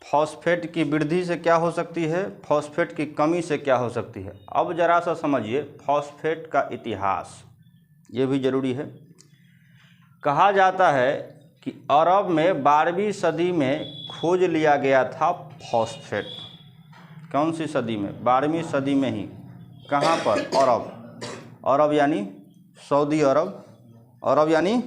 Phosphate की वृद्धि से क्या हो सकती है, फॉस्फेट की कमी से क्या हो सकती है। अब जरा सा समझिए फॉस्फेट का इतिहास, ये भी जरूरी है। कहा जाता है कि अरब में 12वीं सदी में खोज लिया गया था फॉस्फेट। कौन सी सदी में? 12वीं सदी में ही। कहाँ पर? अरब। अरब यानी सऊदी अरब, अरब यानी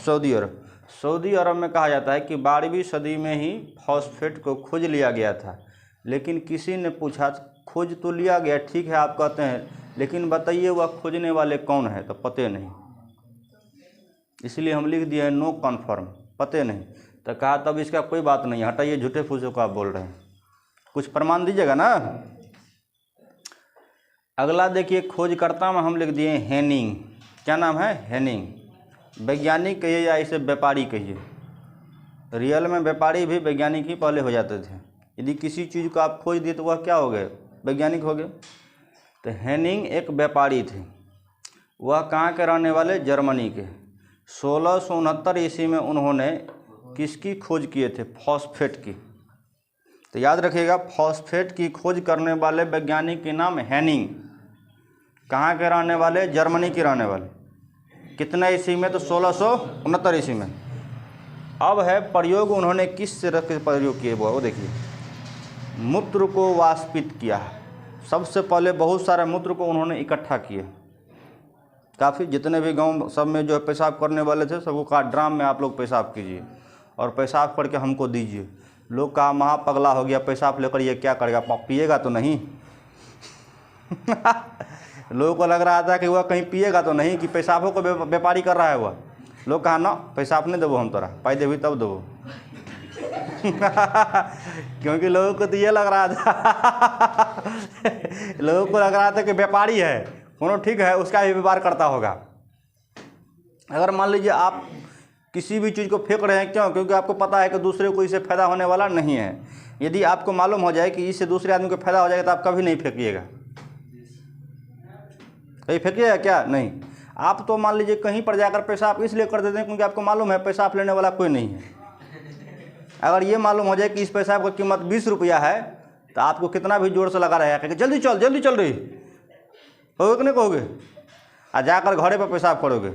सऊदी अरब। सऊदी अरब में कहा जाता है कि 12वीं सदी में ही फॉस्फेट को खोज लिया गया था। लेकिन किसी ने पूछा, खोज तो लिया गया, ठीक है आप कहते हैं, लेकिन बताइए वह खोजने वाले कौन है? तो पते नहीं। इसलिए हम लिख दिए नो कन्फर्म, पते नहीं। तो कहा तब इसका कोई बात नहीं, हटाइए, झूठे फूसे को आप बोल रहे हैं, कुछ प्रमाण दीजिएगा ना। अगला देखिए, खोजकर्ता में हम लिख दिए हेनिंग। क्या नाम है? हेनिंग। वैज्ञानिक कहिए या इसे व्यापारी कहिए, रियल में व्यापारी भी वैज्ञानिक ही पहले हो जाते थे। यदि किसी चीज़ को आप खोज दिए तो वह क्या हो गए? वैज्ञानिक हो गए। तो हेनिंग एक व्यापारी थे। वह कहाँ के रहने वाले? जर्मनी के। 1669 ईस्वी में उन्होंने किसकी खोज किए थे? फॉस्फेट की। तो याद रखिएगा, फॉस्फेट की खोज करने वाले वैज्ञानिक के नाम हेनिंग। कहाँ के रहने वाले? जर्मनी के रहने वाले। कितने ईस्वी में? तो 1669 ईस्वी में। अब है प्रयोग, उन्होंने किस तरह के प्रयोग किए वो देखिए। मूत्र को वाष्पित किया। सबसे पहले बहुत सारे मूत्र को उन्होंने इकट्ठा किए। काफ़ी, जितने भी गांव सब में जो है पेशाब करने वाले थे, सबको कहा ड्राम में आप लोग पेशाब कीजिए और पेशाब करके हमको दीजिए। लोग कहा महा पगला हो गया, पेशाब लेकर ये क्या करेगा, पिएगा तो नहीं। लोगों को लग रहा था कि वह कहीं पिएगा तो नहीं, कि पेशाबों को व्यापारी कर रहा है वह। लोग कहा ना, पेशाब नहीं देवो हम तोरा, पाई देवी तब देवो। क्योंकि लोगों को तो ये लग रहा था लोगों को लग रहा था कि व्यापारी है कौन, ठीक है, उसका ही व्यापार करता होगा। अगर मान लीजिए आप किसी भी चीज़ को फेंक रहे हैं, क्यों? क्योंकि आपको पता है कि दूसरे को इससे फ़ायदा होने वाला नहीं है। यदि आपको मालूम हो जाए कि इससे दूसरे आदमी को फ़ायदा हो जाएगा तो आप कभी नहीं फेंकिएगा। कहीं फेंकिएगा क्या? नहीं। आप तो मान लीजिए कहीं पर जाकर पेशाब इसलिए कर देते हैं क्योंकि आपको मालूम है पेशाब लेने वाला कोई नहीं है। अगर ये मालूम हो जाए कि इस पेशाब की कीमत 20 रुपया है तो आपको कितना भी जोर से लगा रहेगा कि जल्दी चल रही कहोगे कि नहीं कहोगे? और जाकर घरे पर पेशाब करोगे,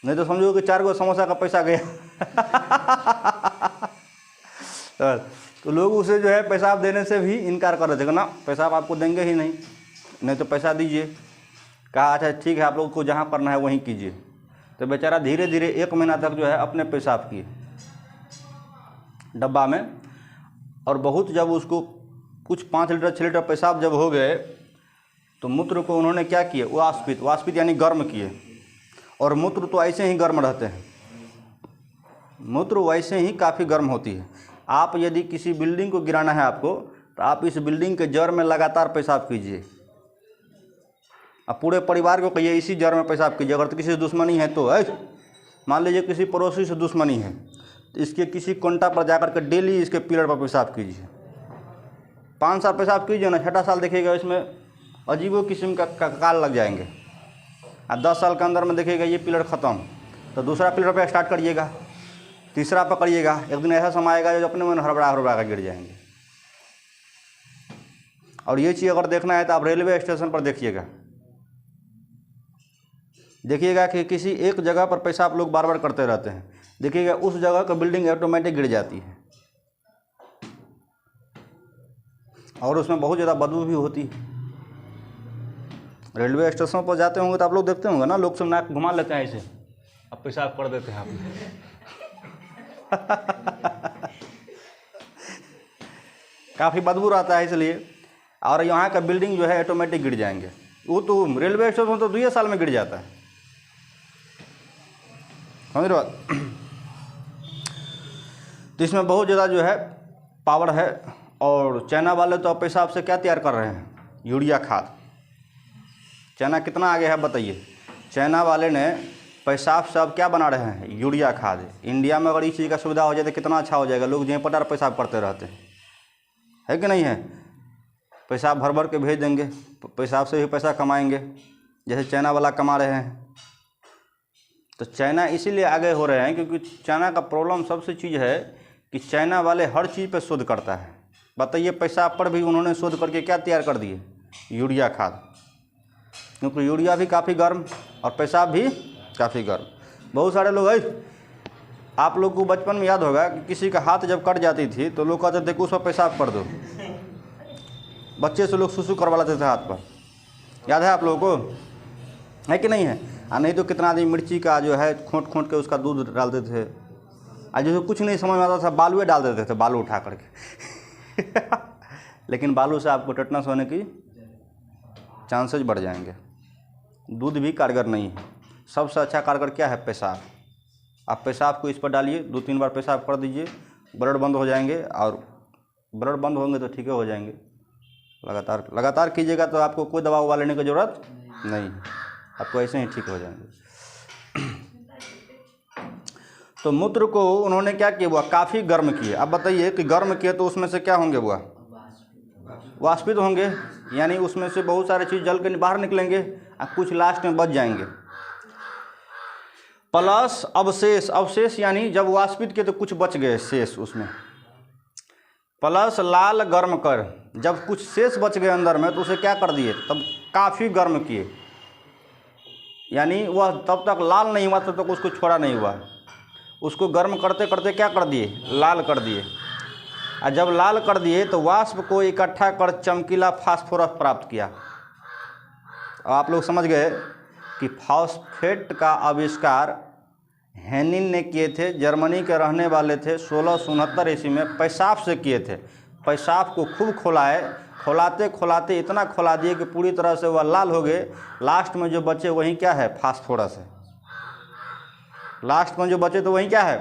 नहीं तो समझो कि 4 गो समोसा का पैसा गया। तो लोग उसे जो है पेशाब देने से भी इनकार कर रहे थे, ना पेशाब आपको देंगे ही नहीं, नहीं तो पैसा दीजिए। कहा अच्छा ठीक है, आप लोगों को जहाँ करना है वहीं कीजिए। तो बेचारा धीरे धीरे 1 महीना तक जो है अपने पेशाब किए डब्बा में, और बहुत जब उसको कुछ 5 लीटर 6 लीटर पेशाब जब हो गए तो मूत्र को उन्होंने क्या किए? वाष्पित यानी गर्म किए। और मूत्र तो ऐसे ही गर्म रहते हैं, मूत्र वैसे ही काफ़ी गर्म होती है। आप यदि किसी बिल्डिंग को गिराना है आपको, तो आप इस बिल्डिंग के जड़ में लगातार पेशाब कीजिए। अब पूरे परिवार को कहिए इसी जड़ में पेशाब कीजिए। अगर तो किसी से दुश्मनी है तो मान लीजिए किसी पड़ोसी से दुश्मनी है तो इसके किसी कोंटा पर जाकर के डेली इसके पीलर पर पेशाब कीजिए। 5 साल पेशाब कीजिए ना, 6ठा साल देखिएगा इसमें अजीबो किस्म का काल लग जाएंगे। और 10 साल के अंदर में देखिएगा ये पिलर ख़त्म, तो दूसरा पिलर पे स्टार्ट करिएगा, तीसरा पकड़िएगा। एक दिन ऐसा समय आएगा जो अपने मन हड़बड़ा कर गिर जाएंगे। और ये चीज़ अगर देखना है तो आप रेलवे स्टेशन पर देखिएगा कि किसी एक जगह पर पेशाब लोग बार बार करते रहते हैं, देखिएगा उस जगह का बिल्डिंग ऑटोमेटिक गिर जाती है और उसमें बहुत ज़्यादा बदबू भी होती है। रेलवे स्टेशन पर जाते होंगे तो आप लोग देखते होंगे ना, लोग सब नाक घुमा लेते हैं ऐसे, अब पेशाब कर देते हैं आप। काफ़ी बदबू रहता है इसलिए। और यहाँ का बिल्डिंग जो है ऑटोमेटिक गिर जाएंगे। वो तो रेलवे स्टेशन तो 2 साल में गिर जाता है, समझ रहे बात। तो इसमें बहुत ज़्यादा जो है पावर है। और चाइना वाले तो पेशाब से क्या तैयार कर रहे हैं? यूरिया खाद। चाइना कितना आगे है बताइए। चाइना वाले ने पेशाब से अब क्या बना रहे हैं? यूरिया खाद। इंडिया में अगर इस चीज़ का सुविधा हो जाए तो कितना अच्छा हो जाएगा। लोग जहीं पटार पेशाब करते रहते हैं, है कि नहीं है? पेशाब भर भर के भेज देंगे, पेशाब से भी पैसा कमाएंगे जैसे चाइना वाला कमा रहे हैं। तो चाइना इसीलिए आगे हो रहे हैं क्योंकि चाइना का प्रॉब्लम सबसे चीज़ है कि चाइना वाले हर चीज़ पे शोध करता है। बताइए पेशाब पर भी उन्होंने शोध करके क्या तैयार कर दिए, यूरिया खाद, क्योंकि यूरिया भी काफ़ी गर्म और पेशाब भी काफ़ी गर्म। बहुत सारे लोग है, आप लोग को बचपन में याद होगा कि किसी का हाथ जब कट जाती थी तो लोग कहते देखो उस पर पेशाब कर दो, बच्चे से लोग सुसु करवा लेते थे हाथ पर, याद है आप लोगों को, है कि नहीं है? नहीं तो कितना आदमी मिर्ची का जो है खोंट खोंट के उसका दूध डालते थे, आज जो कुछ नहीं समझ में आता था बालुए डाल देते थे, बालू उठा करके लेकिन बालू से आपको टेटनस होने की चांसेस बढ़ जाएंगे। दूध भी कारगर नहीं है, सबसे अच्छा कारगर क्या है? पेशाब। आप पेशाब को इस पर डालिए, 2-3 बार पेशाब कर दीजिए, ब्लड बंद हो जाएंगे, और ब्लड बंद होंगे तो ठीक हो जाएंगे। लगातार कीजिएगा तो आपको कोई दवा उवा लेने की ज़रूरत नहीं, आपको ऐसे ही ठीक हो जाएंगे। तो मूत्र को उन्होंने क्या किया, हुआ काफ़ी गर्म किए। अब बताइए कि गर्म किए तो उसमें से क्या होंगे, हुआ वाष्पित होंगे, यानी उसमें से बहुत सारे चीज़ जल के बाहर निकलेंगे और कुछ लास्ट में बच जाएंगे। प्लस अवशेष यानी जब वाष्पित किए तो कुछ बच गए शेष उसमें, प्लस लाल गर्म कर, जब कुछ शेष बच गए अंदर में तो उसे क्या कर दिए, तब काफ़ी गर्म किए, यानी वह तब तक लाल नहीं हुआ तब तक उसको छोड़ा नहीं हुआ, उसको गर्म करते करते क्या कर दिए, लाल कर दिए। और जब लाल कर दिए तो वाष्प को इकट्ठा कर चमकीला फास्फोरस प्राप्त किया। अब आप लोग समझ गए कि फास्फेट का आविष्कार हेनिन ने किए थे, जर्मनी के रहने वाले थे, 1669 ईस्वी में पेशाब से किए थे। पेशाब को खूब खोलाए, खोलाते इतना खोला दिए कि पूरी तरह से वह लाल हो गए। लास्ट में जो बचे वही क्या है, फास्फोरस है। लास्ट में जो बचे तो वही क्या है।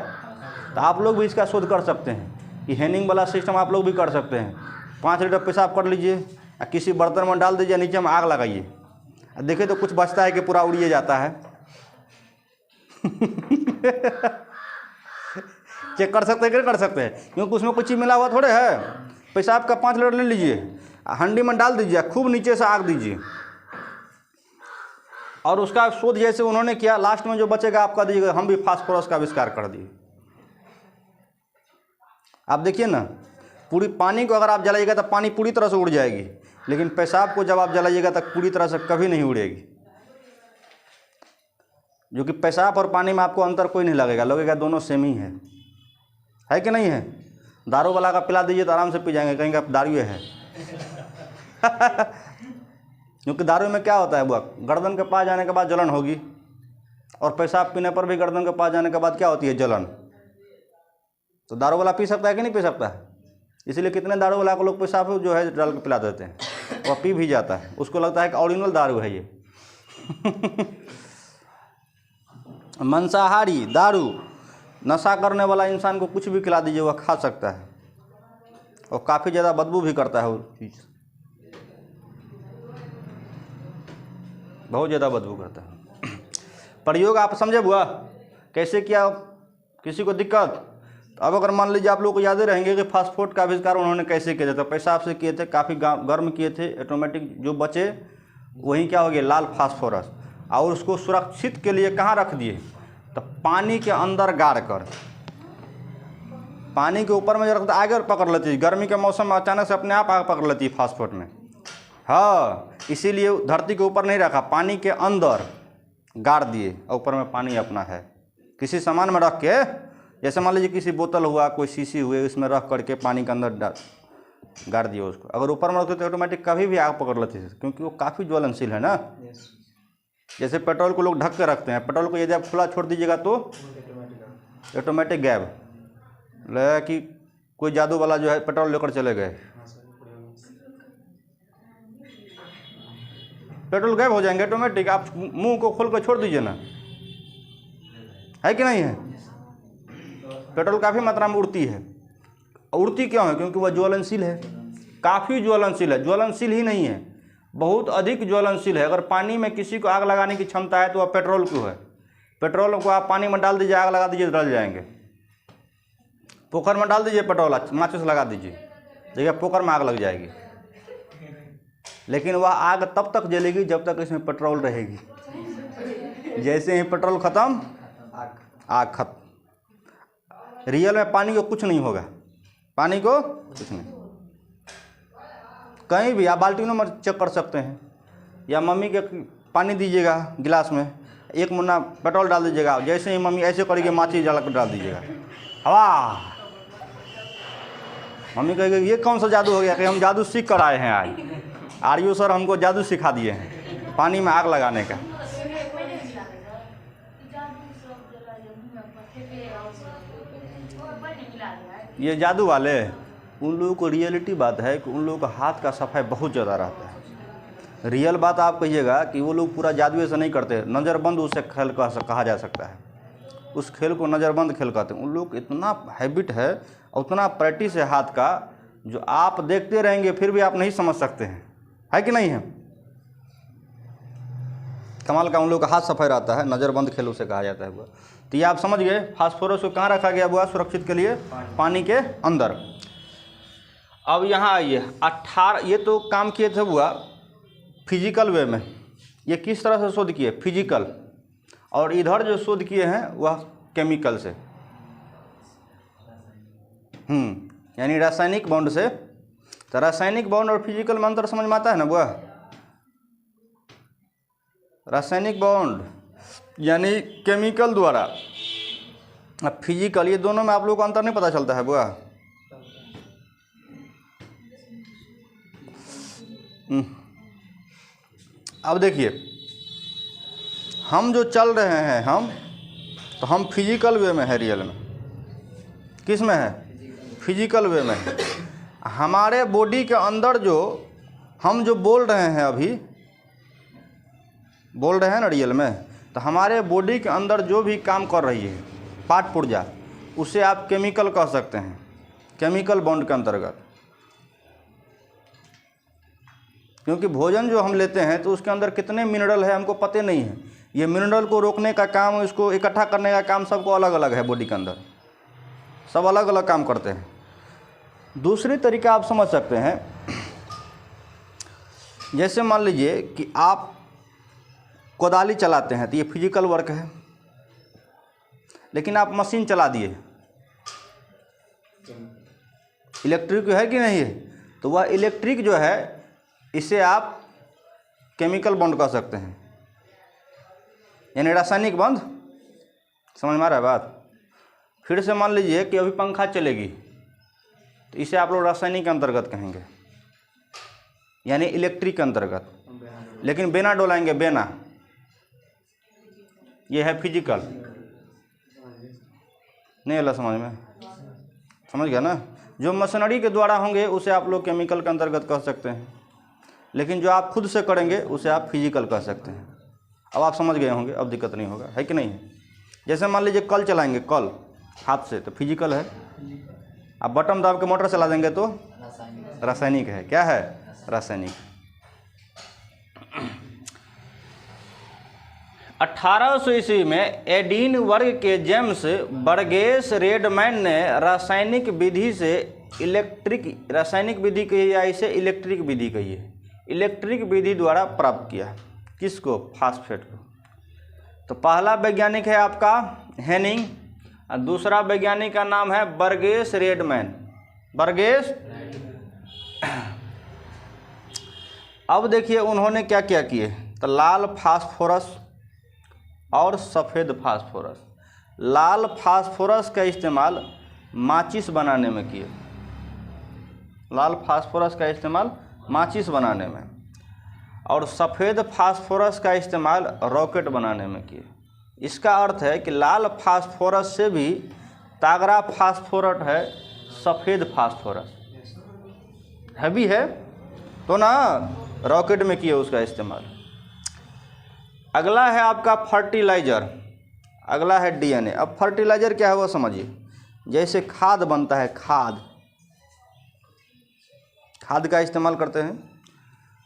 तो आप लोग भी इसका शोध कर सकते हैं कि हेनिंग वाला सिस्टम आप लोग भी कर सकते हैं। 5 लीटर पेशाब कर लीजिए, किसी बर्तन में डाल दीजिए, नीचे में आग लगाइए, देखिए तो कुछ बचता है कि पूरा उड़िए जाता है। चेक कर सकते हैं कि नहीं कर सकते हैं, क्योंकि उसमें कुछ चीज़ मिला हुआ थोड़े है। पेशाब का 5 लीटर ले लीजिए, हंडी में डाल दीजिए, खूब नीचे से आग दीजिए, और उसका शोध जैसे उन्होंने किया, लास्ट में जो बचेगा आपका दीजिएगा, हम भी फास्फोरस का आविष्कार कर दिए। आप देखिए ना, पूरी पानी को अगर आप जलाइएगा तो पानी पूरी तरह से उड़ जाएगी, लेकिन पेशाब को जब आप जलाइएगा तो पूरी तरह से कभी नहीं उड़ेगी। जो कि पेशाब और पानी में आपको अंतर कोई नहीं लगेगा दोनों सेम ही है कि नहीं है? दारू वाला का पिला दीजिए तो आराम से पी जाएंगे, कहेंगे आप दारू है। क्योंकि दारू में क्या होता है, वो गर्दन के पास जाने के बाद जलन होगी, और पेशाब पीने पर भी गर्दन के पास जाने के बाद क्या होती है, जलन। तो दारू वाला पी सकता है कि नहीं पी सकता है? इसीलिए कितने दारू वाला को लोग पेशाब जो है डाल के पिला देते हैं, वह पी भी जाता है, उसको लगता है कि ओरिजिनल दारू है ये। मांसाहारी दारू, नशा करने वाला इंसान को कुछ भी खिला दीजिए वह खा सकता है, और काफ़ी ज़्यादा बदबू भी करता है वो चीज़, बहुत ज़्यादा बदबू करता है। प्रयोग आप समझे बुआ कैसे किया, किसी को दिक्कत? अब अगर मान लीजिए आप लोग को याद रहेंगे कि फास्फोट का आविष्कार उन्होंने कैसे किया था, पेशाब से किए थे, काफ़ी गर्म किए थे, ऑटोमेटिक जो बचे वही क्या हो गया, लाल फास्फोरस। और उसको सुरक्षित के लिए कहाँ रख दिए, तो पानी के अंदर गाड़ कर, पानी के ऊपर में रखते आगे पकड़ लेती है, गर्मी के मौसम में अचानक से अपने आप आग पकड़ लेती है फास्फोट में। हाँ, इसीलिए धरती के ऊपर नहीं रखा, पानी के अंदर गाड़ दिए, ऊपर में पानी अपना है। किसी सामान में रख के, जैसे मान लीजिए किसी बोतल हुआ, कोई शीशी हुए, उसमें रख करके पानी के अंदर गाड़ दिए उसको, अगर ऊपर में रखते तो ऑटोमेटिक कभी भी आग पकड़ लेती है, क्योंकि वो काफ़ी ज्वलनशील है ना। जैसे पेट्रोल को लोग ढक के रखते हैं, पेट्रोल को यदि आप खुला छोड़ दीजिएगा तो ऑटोमेटिक गैब, लगा कि कोई जादू वाला जो है पेट्रोल लेकर चले गए, पेट्रोल गैब हो जाएंगे ऑटोमेटिक। आप मुंह को खोल कर छोड़ दीजिए ना, है कि नहीं है? पेट्रोल काफ़ी मात्रा में उड़ती है, उड़ती क्यों है? क्योंकि वह ज्वलनशील है, काफ़ी ज्वलनशील है, ज्वलनशील ही नहीं है, बहुत अधिक ज्वलनशील है। अगर पानी में किसी को आग लगाने की क्षमता है तो वह पेट्रोल को है। पेट्रोल को आप पानी में डाल दीजिए, आग लगा दीजिए, जल जाएंगे। पोखर में डाल दीजिए पेट्रोल, माचिस लगा दीजिए, देखिए पोखर में आग लग जाएगी, लेकिन वह आग तब तक जलेगी जब तक इसमें पेट्रोल रहेगी। जैसे ही पेट्रोल ख़त्म आग खत्म। रियल में पानी को कुछ नहीं होगा, पानी को कुछ नहीं। कहीं भी आप बाल्टी में चेक कर सकते हैं, या मम्मी के पानी दीजिएगा गिलास में, एक मुन्ना पेट्रोल डाल दीजिएगा, जैसे ही मम्मी ऐसे करेगी माची जला कर डाल दीजिएगा, हवा। मम्मी कहेगी ये कौन सा जादू हो गया कि हम जादू सीख कर आए हैं आज, आर्यो सर हमको जादू सिखा दिए हैं पानी में आग लगाने का। ये जादू वाले उन लोगों को रियलिटी बात है कि उन लोगों का हाथ का सफाई बहुत ज़्यादा रहता है। रियल बात आप कहिएगा कि वो लोग पूरा जादू से नहीं करते, नज़रबंद उसे खेल कहा जा सकता है, उस खेल को नज़रबंद खेल कहते हैं। उन लोग इतना हैबिट है, उतना प्रैक्टिस है हाथ का, जो आप देखते रहेंगे फिर भी आप नहीं समझ सकते हैं, है कि नहीं है। कमाल का उन लोग का हाथ सफाई रहता है, नज़रबंद खेल उसे कहा जाता है बुआ। तो ये आप समझ गए फास्फोरस को कहाँ रखा गया बुआ सुरक्षित के लिए, पानी के अंदर। अब यहाँ आइए 18, ये तो काम किए थे बुआ फिजिकल वे में, ये किस तरह से शोध किए, फिजिकल, और इधर जो शोध किए हैं वह केमिकल से, यानी रासायनिक बॉन्ड से। तो रासायनिक बॉन्ड और फिजिकल में अंतर समझ में आता है ना बुआ। रासायनिक बॉन्ड यानी केमिकल द्वारा, अब फिजिकल, ये दोनों में आप लोगों को अंतर नहीं पता चलता है बुआ। अब देखिए हम जो चल रहे हैं हम फिजिकल वे में है, रियल में किस में है, फिजिकल वे में है। हमारे बॉडी के अंदर जो हम जो बोल रहे हैं, अभी बोल रहे हैं ना रियल में, तो हमारे बॉडी के अंदर जो भी काम कर रही है पार्ट पुर्जा, उसे आप केमिकल कह सकते हैं, केमिकल बॉन्ड के अंतर्गत। क्योंकि भोजन जो हम लेते हैं तो उसके अंदर कितने मिनरल है हमको पता नहीं है, ये मिनरल को रोकने का काम, इसको इकट्ठा करने का काम सबको अलग अलग है, बॉडी के अंदर सब अलग अलग काम करते हैं। दूसरी तरीका आप समझ सकते हैं, जैसे मान लीजिए कि आप कोदाली चलाते हैं तो ये फिजिकल वर्क है, लेकिन आप मशीन चला दिए, इलेक्ट्रिक है कि नहीं है, तो वह इलेक्ट्रिक जो है इसे आप केमिकल बॉन्ड कह सकते हैं, यानी रासायनिक बॉन्ड। समझ में आ रहा है बात। फिर से मान लीजिए कि अभी पंखा चलेगी तो इसे आप लोग रासायनिक के अंतर्गत कहेंगे, यानी इलेक्ट्रिक के अंतर्गत, लेकिन बेना डोलाएंगे, बेना, ये है फिजिकल। नहीं अल्लाह समझ में, समझ गया ना। जो मशीनरी के द्वारा होंगे उसे आप लोग केमिकल के अंतर्गत कह सकते हैं, लेकिन जो आप खुद से करेंगे उसे आप फिजिकल कह सकते हैं। अब आप समझ गए होंगे, अब दिक्कत नहीं होगा, है कि नहीं है। जैसे मान लीजिए कल चलाएंगे, कल हाथ से, तो फिजिकल है। अब बटन दाब के मोटर चला देंगे तो रासायनिक है। क्या है, रासायनिक। 1800 ईस्वी में एडीन वर्ग के जेम्स बर्गेस रेडमैन ने रासायनिक विधि से इलेक्ट्रिक, रासायनिक विधि कही या इसे इलेक्ट्रिक विधि कहिए, इलेक्ट्रिक विधि द्वारा प्राप्त किया। किसको, फास्फेट को। तो पहला वैज्ञानिक है आपका हेनिंग, और दूसरा वैज्ञानिक का नाम है बर्गेस रेडमैन, बर्गेस। अब देखिए उन्होंने क्या क्या किए, तो लाल फास्फोरस और सफ़ेद फास्फोरस। लाल फास्फोरस का इस्तेमाल माचिस बनाने में किए, लाल फास्फोरस का इस्तेमाल माचिस बनाने में, और सफ़ेद फास्फोरस का इस्तेमाल रॉकेट बनाने में किए। इसका अर्थ है कि लाल फास्फोरस से भी तागरा फास्फोरस है सफ़ेद फास्फोरस, हैवी है तो ना, रॉकेट में किए उसका इस्तेमाल। अगला है आपका फर्टिलाइज़र, अगला है डीएनए। अब फर्टिलाइज़र क्या है वो समझिए, जैसे खाद बनता है, खाद का इस्तेमाल करते हैं।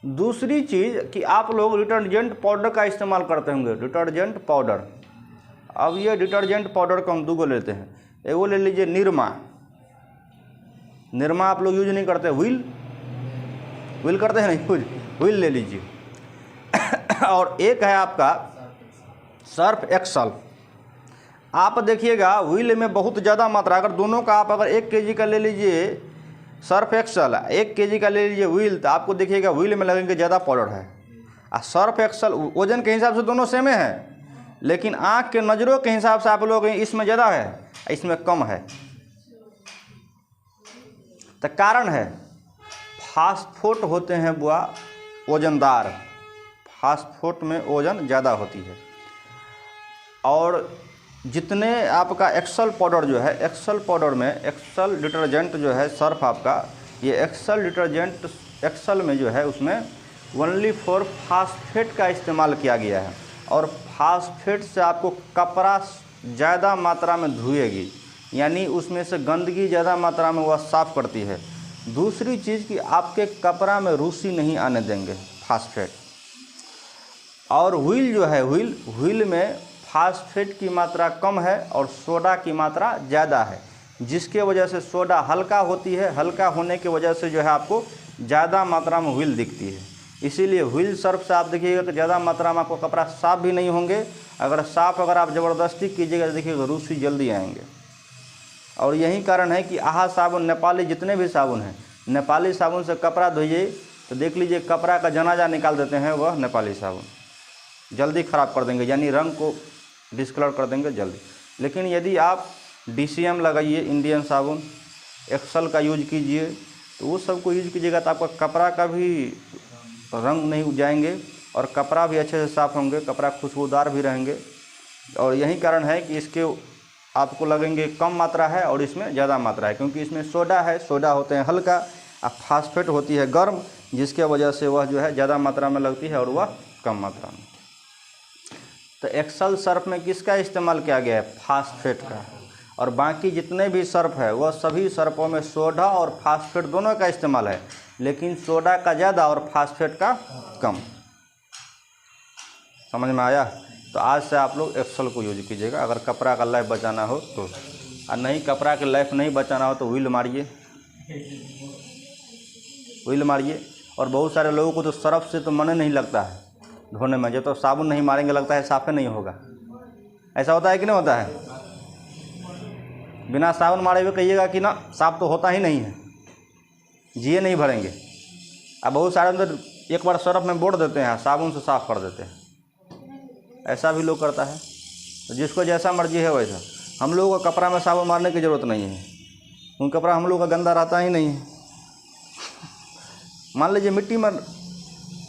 दूसरी चीज़ कि आप लोग डिटर्जेंट पाउडर का इस्तेमाल करते होंगे, डिटर्जेंट पाउडर। अब ये डिटर्जेंट पाउडर को हम दो लेते हैं, एगो ले लीजिए निरमा, निरमा आप लोग यूज नहीं करते, व्हील करते हैं नहीं यूज, व्हील ले लीजिए। और एक है आपका सर्फ एक्सल। आप देखिएगा व्हील में बहुत ज़्यादा मात्रा, अगर दोनों का आप अगर 1 kg का ले लीजिए सर्फ एक्सल, 1 kg का ले लीजिए व्हील, तो आपको देखिएगा व्हील में लगेंगे ज़्यादा पाउडर है। और सर्फ एक्सल वजन के हिसाब से दोनों सेम है, लेकिन आँख के नज़रों के हिसाब से आप लोग इसमें ज़्यादा है, इसमें कम है। तो कारण है फास्फोट होते हैं बुआ वजनदार, फास्फोट में वजन ज़्यादा होती है। और जितने आपका एक्सल पाउडर जो है, एक्सल पाउडर में एक्सल डिटर्जेंट जो है सर्फ आपका, ये एक्सल डिटर्जेंट एक्सल में जो है उसमें ओनली फॉर फास्फेट का इस्तेमाल किया गया है। और फास्फेट से आपको कपड़ा ज़्यादा मात्रा में धुएगी, यानी उसमें से गंदगी ज़्यादा मात्रा में वह साफ़ करती है। दूसरी चीज़ कि आपके कपड़ा में रूसी नहीं आने देंगे फास्फेट। और व्हील जो है, व्हील में फास्फेट की मात्रा कम है और सोडा की मात्रा ज़्यादा है, जिसके वजह से सोडा हल्का होती है, हल्का होने की वजह से जो है आपको ज़्यादा मात्रा में व्हील दिखती है। इसीलिए व्हील सर्फ से आप देखिएगा कि ज़्यादा मात्रा में आपको कपड़ा साफ़ भी नहीं होंगे। अगर साफ़ अगर आप ज़बरदस्ती कीजिएगा तो देखिएगा रूसी जल्दी आएंगे। और यही कारण है कि आहा साबुन, नेपाली जितने भी साबुन हैं, नेपाली साबुन से कपड़ा धोइए तो देख लीजिए कपड़ा का जनाजा निकाल देते हैं, वह नेपाली साबुन जल्दी ख़राब कर देंगे, यानी रंग को डिस्कलर कर देंगे जल्दी। लेकिन यदि आप DCM लगाइए, इंडियन साबुन, एक्सल का यूज कीजिए, तो वो सब को यूज कीजिएगा तो आपका कपड़ा का भी रंग नहीं जाएंगे और कपड़ा भी अच्छे से साफ़ होंगे, कपड़ा खुशबूदार भी रहेंगे। और यही कारण है कि इसके आपको लगेंगे कम मात्रा है और इसमें ज़्यादा मात्रा है, क्योंकि इसमें सोडा है, सोडा होते हैं हल्का, और फास्फेट होती है गर्म, जिसके वजह से वह जो है ज़्यादा मात्रा में लगती है और वह कम मात्रा में। तो एक्सल सर्फ में किसका इस्तेमाल किया गया है? फास्फेट का। और बाकी जितने भी सर्फ है वह सभी सर्फों में सोडा और फास्फेट दोनों का इस्तेमाल है, लेकिन सोडा का ज़्यादा और फास्फेट का कम। समझ में आया? तो आज से आप लोग एक्सल को यूज कीजिएगा अगर कपड़ा का लाइफ बचाना हो तो, और नहीं कपड़ा के लाइफ नहीं बचाना हो तो व्हील मारिए, व्हील मारिए। और बहुत सारे लोगों को तो सर्फ से तो मन नहीं लगता है धोने में, जब तो साबुन नहीं मारेंगे लगता है साफ़ नहीं होगा। ऐसा होता है कि नहीं होता है? बिना साबुन मारे हुए कहिएगा कि ना साफ तो होता ही नहीं है, जिए नहीं भरेंगे। अब बहुत सारे अंदर एक बार सर्फ में बोल देते हैं, साबुन से साफ़ कर देते हैं, ऐसा भी लोग करता है। तो जिसको जैसा मर्जी है वैसा। हम लोगों को कपड़ा में साबुन मारने की ज़रूरत नहीं है, क्योंकि कपड़ा हम लोग का गंदा रहता ही नहीं है। मान लीजिए मिट्टी में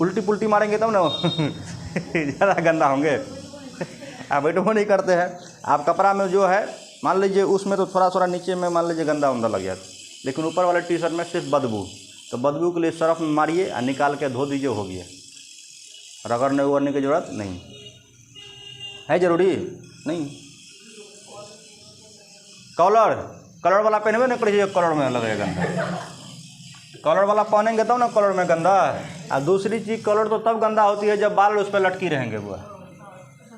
उल्टी पुल्टी मारेंगे तब ना ज़्यादा गंदा होंगे। आप वो नहीं करते हैं। आप कपड़ा में जो है मान लीजिए उसमें तो थोड़ा थोड़ा नीचे में मान लीजिए गंदा उंदा लग जाता, लेकिन ऊपर वाले टी-शर्ट में सिर्फ बदबू, तो बदबू के लिए सर्फ में मारिए और निकाल के धो दीजिए, हो गया। रगड़ने उगड़ने की ज़रूरत नहीं है, ज़रूरी नहीं। कलर वाला पहनबे नहीं करिए, कलर में लगेगा गंदा। कलर वाला पहनेंगे तब ना कलर में गंदा। और दूसरी चीज़, कलर तो तब गंदा होती है जब बाल उस पर लटकी रहेंगे, वो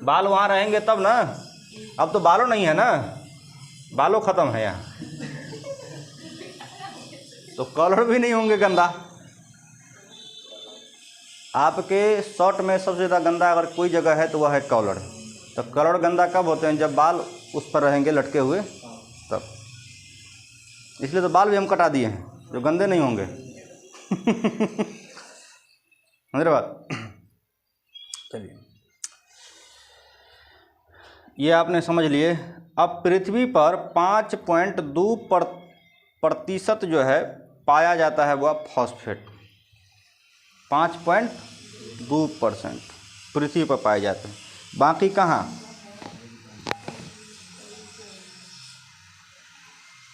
बाल वहाँ रहेंगे तब ना। अब तो बालों नहीं है ना, बालों ख़त्म है यहाँ, तो कलर भी नहीं होंगे गंदा। आपके शर्ट में सबसे ज़्यादा गंदा अगर कोई जगह है तो वह है कॉलर। तो कलर गंदा कब होते हैं? जब बाल उस पर रहेंगे लटके हुए तब। इसलिए तो बाल भी हम कटा दिए हैं जो गंदे नहीं होंगे। मेरे बात चलिए, ये आपने समझ लिए। अब पृथ्वी पर 5.2% जो है पाया जाता है वह फॉस्फेट। 5.2% पृथ्वी पर पाए जाते हैं, बाकी कहाँ?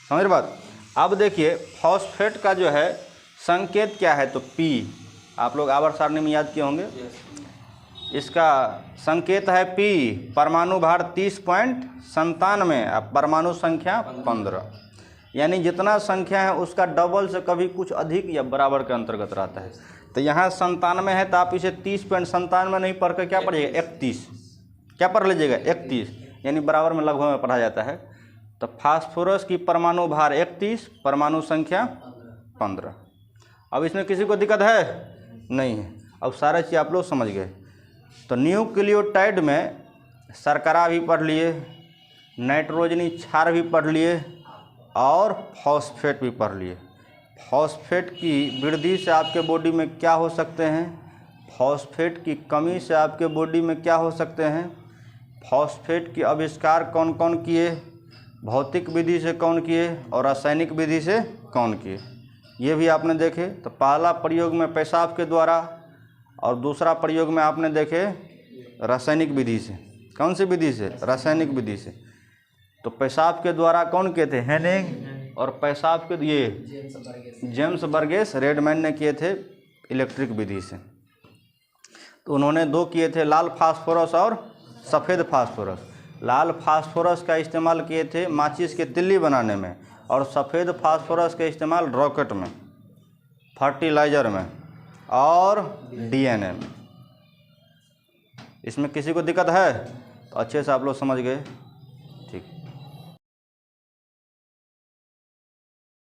समझ रहे बात? अब देखिए फॉस्फेट का जो है संकेत क्या है, तो P। आप लोग आवर्त सारणी में याद किए होंगे। इसका संकेत है P, परमाणु भार 30.97, परमाणु संख्या 15, यानी जितना संख्या है उसका डबल से कभी कुछ अधिक या बराबर के अंतर्गत रहता है। तो यहाँ 97 है तो आप इसे 30.97 नहीं पढ़ कर क्या पढ़िएगा? 31। क्या पढ़ लीजिएगा? 31, यानी बराबर में लगभग में पढ़ा जाता है। तो फास्फोरस की परमाणु भार 31, परमाणु संख्या 15। अब इसमें किसी को दिक्कत है? नहीं है। अब सारा चीज़ आप लोग समझ गए। तो न्यूक्लियोटाइड में शर्करा भी पढ़ लिए, नाइट्रोजनी क्षार भी पढ़ लिए और फॉस्फेट भी पढ़ लिए। फॉस्फेट की वृद्धि से आपके बॉडी में क्या हो सकते हैं, फॉस्फेट की कमी से आपके बॉडी में क्या हो सकते हैं, फॉस्फेट की आविष्कार कौन कौन किए, भौतिक विधि से कौन किए और रासायनिक विधि से कौन किए, ये भी आपने देखे। तो पहला प्रयोग में पेशाब के द्वारा और दूसरा प्रयोग में आपने देखे रासायनिक विधि से। कौन सी विधि से? रासायनिक विधि से। तो पेशाब के द्वारा कौन किए थे? हेनिंग। और पेशाब के ये जेम्स बर्गेस रेडमैन ने किए थे इलेक्ट्रिक विधि से। तो उन्होंने दो किए थे, लाल फास्फोरस और सफ़ेद फास्फोरस। लाल फास्फोरस का इस्तेमाल किए थे माचिस के तिल्ली बनाने में और सफ़ेद फास्फोरस का इस्तेमाल रॉकेट में, फर्टिलाइज़र में और डीएनए में। इसमें किसी को दिक्कत है? तो अच्छे से आप लोग समझ गए।